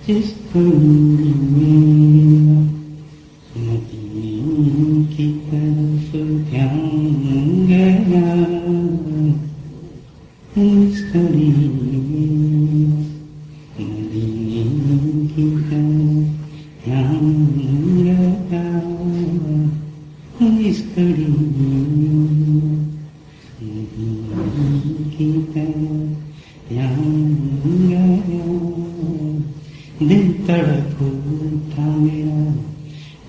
جس گھڑی میرا مدینے کی طرف دھیان گیا، اس گھڑی میرا مدینے کی طرف دھیان گیا، اس گھڑی میرا مدینے کی طرف دھیان گیا، دل تڑپ اٹھا میرا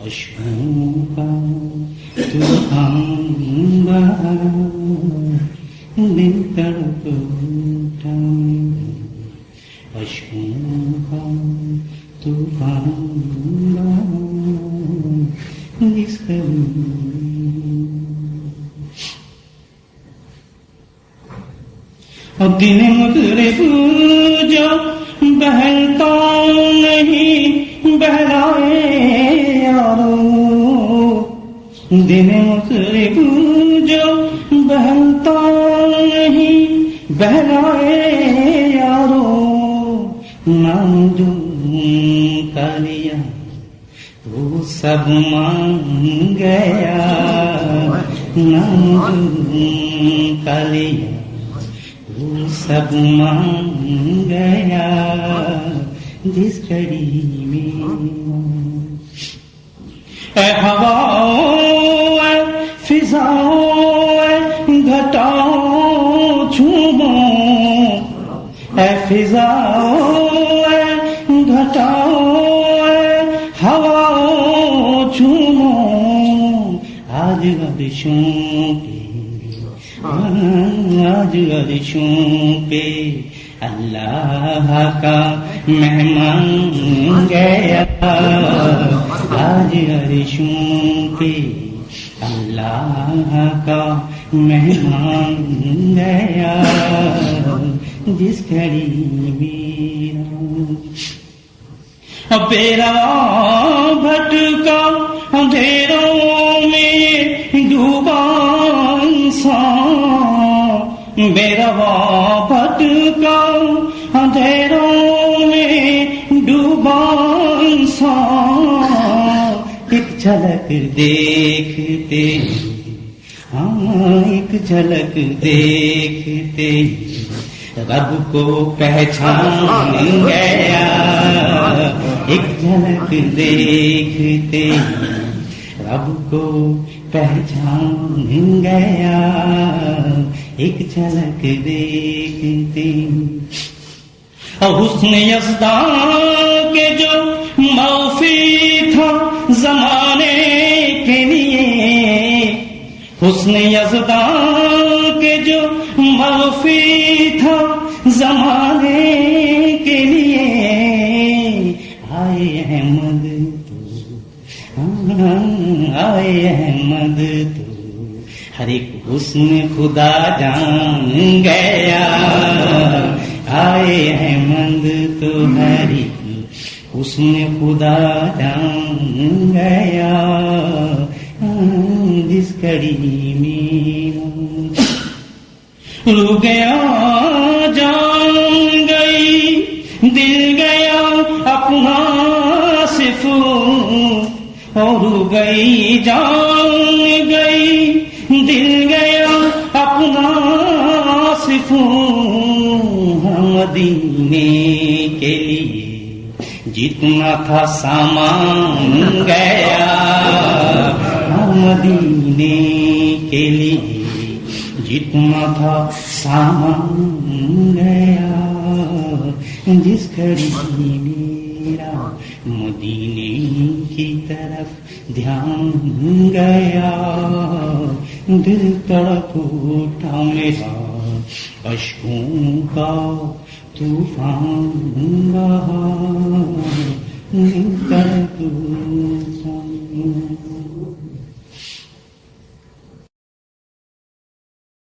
اشکوں کا طوفان بہا، دل تڑپ اٹھا میرا اشکوں کا طوفان بہا، جس اب دن مغرب جو بہلتا نہیں بہلائے یارو، دن مغرب جو بہلتا نہیں بہلائے یارو، نام جو کا لیا وہ سب مان گیا، نام جو کا لیا وہ سب مان گیا، جس گھڑی میں اے ہواؤں اے فضاؤں اے گھٹاؤں جھومو، اے فضاؤں اے گھٹاؤں اے ہواؤں جھومو، آج عرشوں پہ آج عرشوں پہ اللہ کا مہمان گیا، آج عرشوں پہ اللہ کا مہمان گیا، جس گھڑی میرا بیرا بھٹکا اندھیروں میں ڈوبا انسان، میرا بھٹکا اندھیروں میں ڈوبا انسان، ایک جھلک دیکھتے ہاں ایک جھلک دیکھتے رب کو پہچان گیا، ایک جھلک دیکھتے رب کو پہچان گیا، ایک جھلک دیکھتے حسن یزدان کے جو موفی تھا زمانے کے لیے، حسن یزدان کے جو موفی تھا زمانے کے لیے، آئے احمد آئے احمد تو ہر ایک حسن خدا جان گیا، آئے احمد تو ہر ایک حسن خدا جان گیا، جس گھڑی میں رو گیا جان گئی دل گیا اپنا صرف، اور گئی جان گئی دل گیا اپنا صرف، مدینے کے لیے جتنا تھا سامان گیا، مدینے کے لیے جتنا تھا سامان گیا، جس گھڑی میرا مدینے کی طرف دھیان گیا، دل تڑپ اٹھا میرا اشکوں کا طوفان بہا، دل تڑپ اٹھا